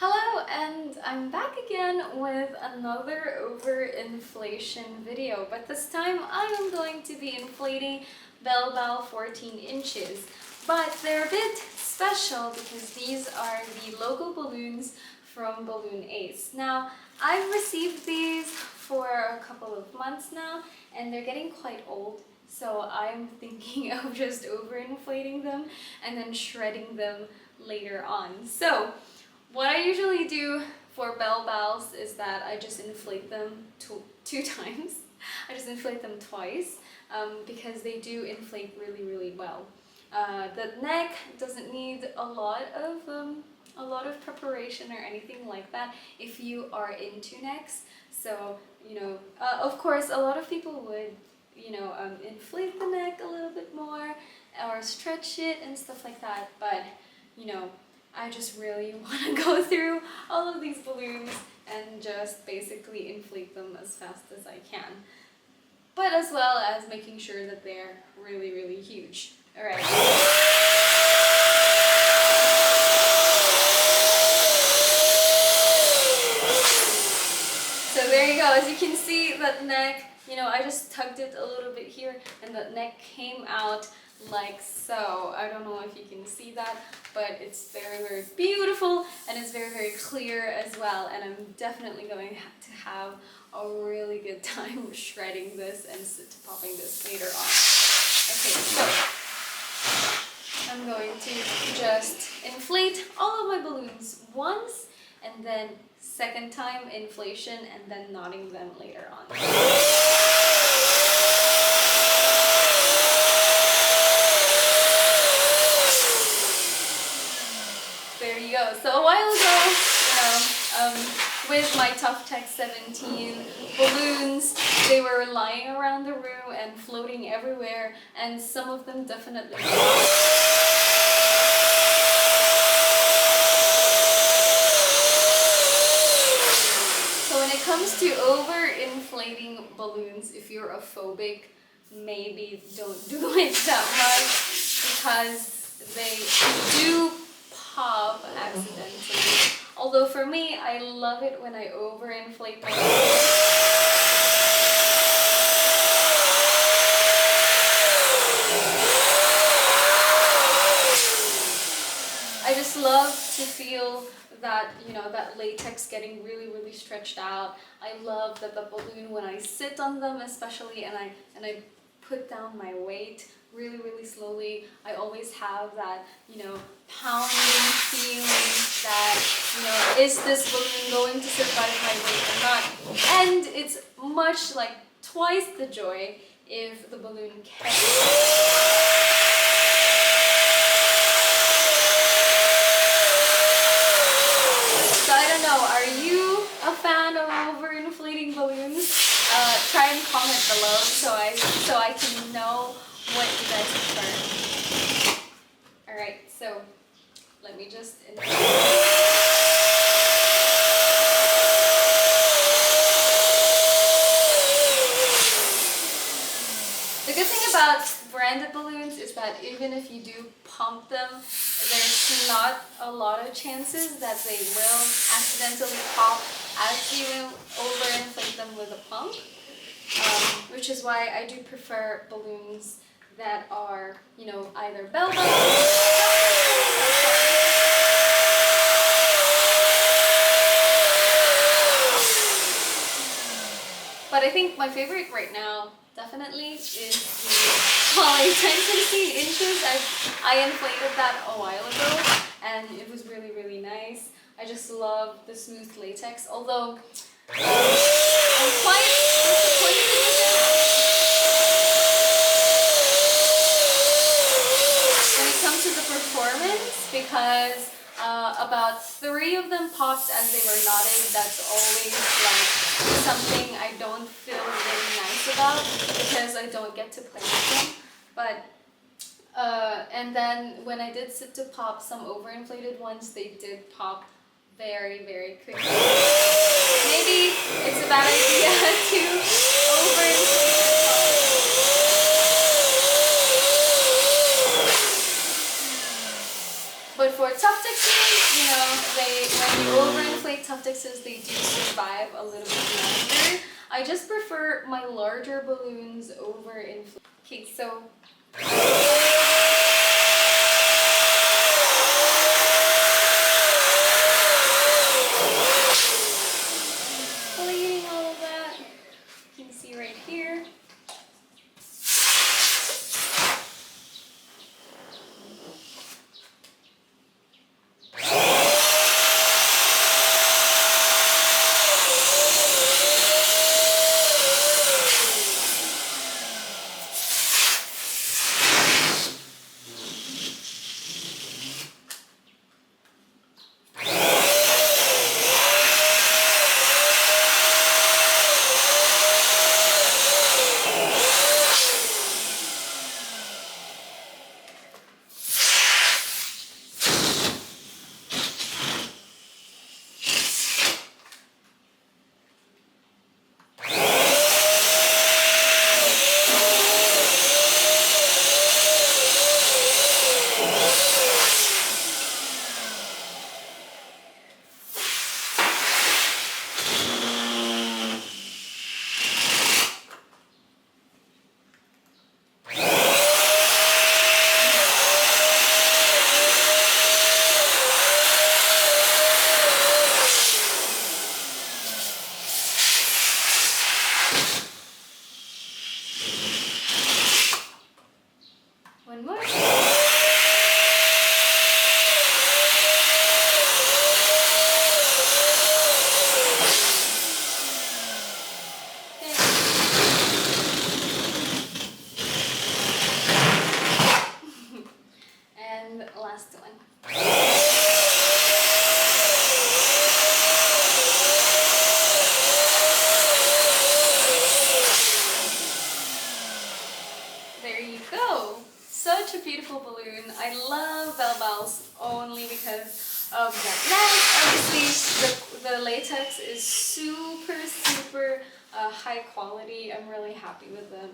Hello, and I'm back again with another overinflation video, but this time I am going to be inflating Belbal 14 inches. But they're a bit special because these are the logo balloons from balloonace. Now, I've received these for a couple of months now, and they're getting quite old. So I'm thinking of just overinflating them and then shredding them later on. So what I usually do for Belbals is that I just inflate them two times. I just inflate them twice because they do inflate really well. The neck doesn't need a lot of preparation or anything like that if you are into necks. So of course, a lot of people would inflate the neck a little bit more or stretch it and stuff like that. But I just really want to go through all of these balloons and just basically inflate them as fast as I can. But as well as making sure that they're really huge. Alright. So there you go. As you can see, that neck, I just tugged it a little bit here and the neck came out like so. I don't know if you can see that, but it's very beautiful and it's very clear as well, and I'm definitely going to have a really good time shredding this and popping this later on. Okay, so I'm going to just inflate all of my balloons once and then second time inflation and then knotting them later on. So a while ago, with my Tough Tech 17 balloons, they were lying around the room and floating everywhere, and some of them definitely popped. So when it comes to overinflating balloons, if you're a phobic, maybe don't do it that much because they do pop accidentally. Although for me, I love it when I overinflate my balloons. I just love to feel that, that latex getting really stretched out. I love that the balloon, when I sit on them especially, and I put down my weight really slowly, I always have that, pounding feeling that, is this balloon going to survive my weight or not? And it's much like twice the joy if the balloon can. So I don't know, are you a fan of overinflating balloons? Try and comment below so I can know what you guys prefer. Alright, so let me just The good thing about branded balloons is that even if you do pump them, there's not a lot of chances that they will accidentally pop as you overinflate them with a pump, which is why I do prefer balloons that are, either Belbal. But I think my favorite right now definitely is the poly 10 inches. I inflated that a while ago and it was really nice. I just love the smooth latex, although I'm quite disappointed with it. When it comes to the performance, because about 3 of them popped as they were knotted. That's always like something I don't feel really nice about because I don't get to play with them. But and then when I did sit to pop some overinflated ones, they did pop very quickly. Maybe it's a bad idea to overinflate the pop. But for tuftuxes, you know, when you overinflate tuftuxes, they do survive a little bit longer. I just prefer my larger balloons overinflate. Okay, so inflating all of that. You can see right here. One more. And last one. There you go. Such a beautiful balloon. I love Belbals only because of the length. Obviously, the latex is super high quality. I'm really happy with them.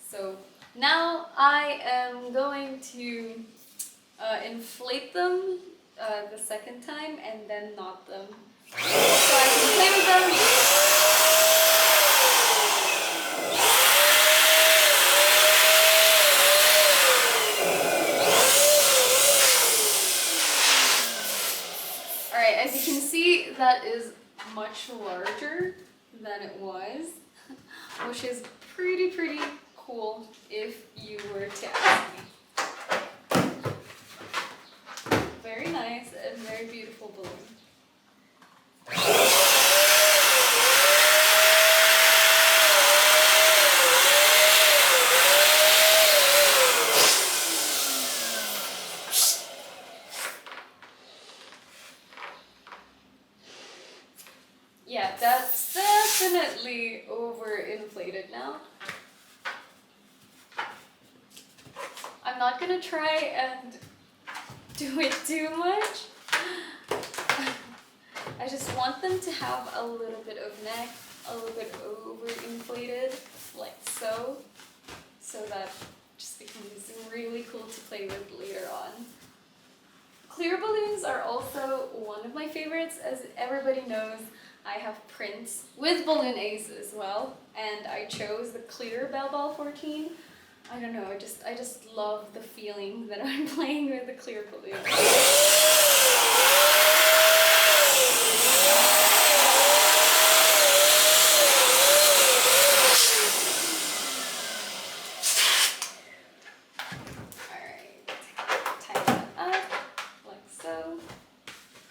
So now I am going to inflate them the second time and then knot them. So I can play with them. As you can see, that is much larger than it was, which is pretty cool if you were to ask me. Very nice and very beautiful balloon. Yeah, that's definitely overinflated now. I'm not gonna try and do it too much. I just want them to have a little bit of neck, a little bit overinflated, like so that just becomes really cool to play with later on. Clear balloons are also one of my favorites. As everybody knows, I have prints with balloonace as well, and I chose the clear Belbal 14. I don't know, I just love the feeling that I'm playing with the clear balloon.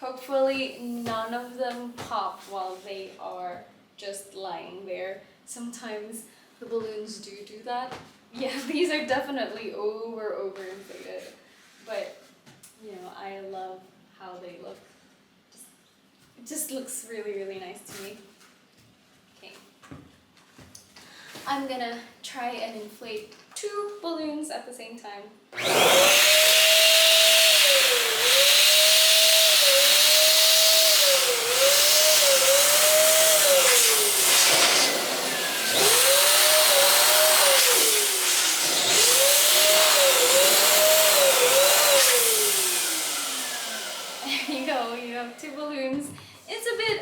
Hopefully none of them pop while they are just lying there. Sometimes the balloons do that. Yeah, these are definitely overinflated, but you know, I love how they look. It just looks really nice to me. Okay, I'm gonna try and inflate 2 balloons at the same time.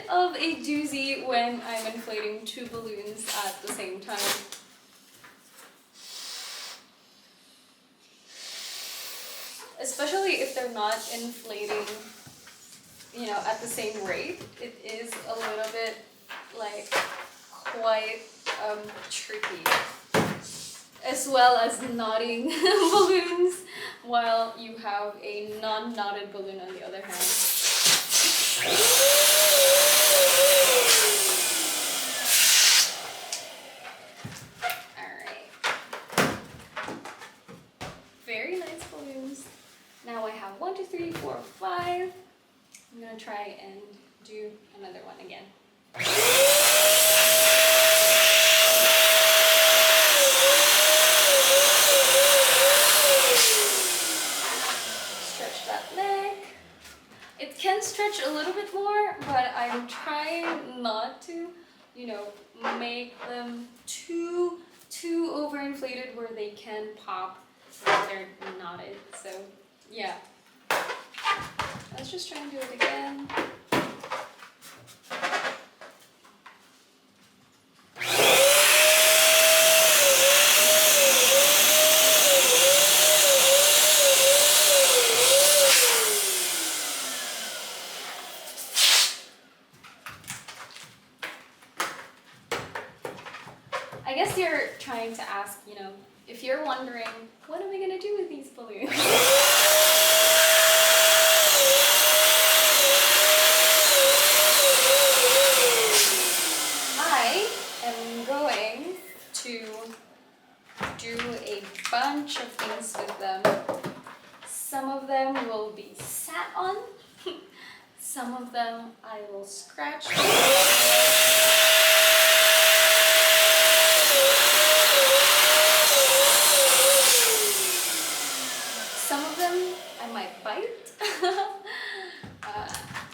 bit of a doozy when I'm inflating two balloons at the same time. Especially if they're not inflating, you know, at the same rate. It is a little bit like quite tricky. As well as knotting balloons while you have a non-knotted balloon on the other hand. Alright. Very nice balloons. Now I have 1, 2, 3, 4, 5. I'm gonna try and do another one again. Stretch that neck. It can stretch a little bit more, but I'm trying not to, you know, make them too overinflated where they can pop while they're knotted. So yeah. Let's just try and do it again. I guess you're trying to ask, you know, if you're wondering, what am I going to do with these balloons? I am going to do a bunch of things with them. Some of them will be sat on. Some of them I will scratch. Some of them I might bite.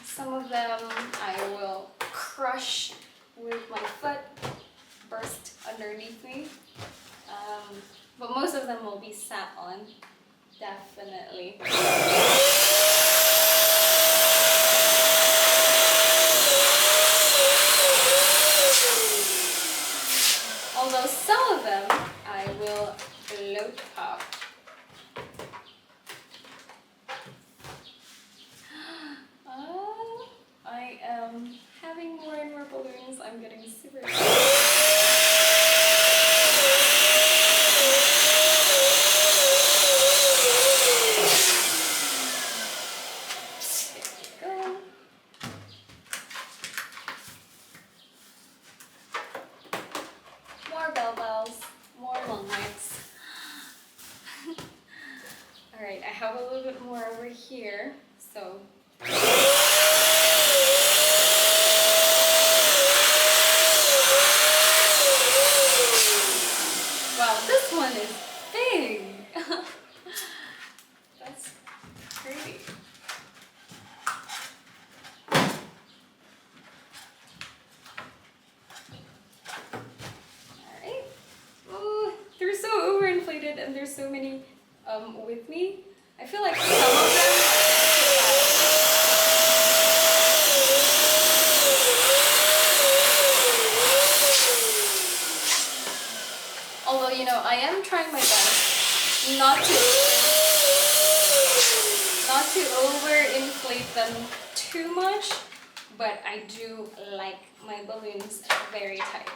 Some of them I will crush with my foot, burst underneath me. But most of them will be sat on, definitely. Although some of them I will float pop. I am having more and more balloons. I'm getting super excited. There we go. More Belbals, more long necks. Alright, I have a little bit more over here, so wow, this one is big! That's great. Alright. Oh, they're so overinflated and there's so many with me. I feel like some of them although, you know, I am trying my best not to overinflate them too much, but I do like my balloons very tight.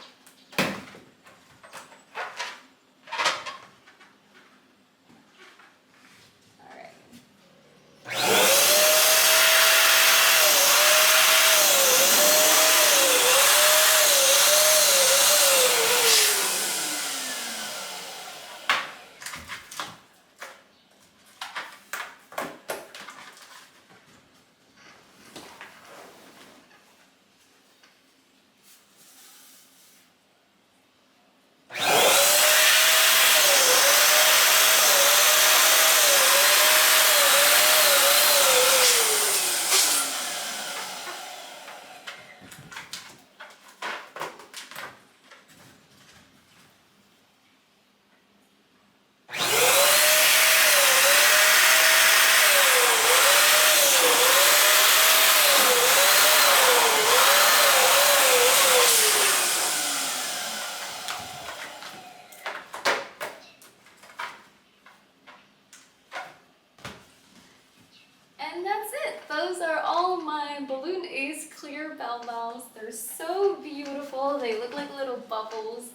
clear Belbals. They're so beautiful. They look like little bubbles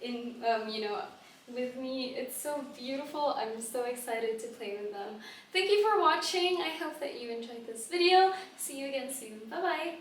in, with me. It's so beautiful. I'm so excited to play with them. Thank you for watching. I hope that you enjoyed this video. See you again soon. Bye bye.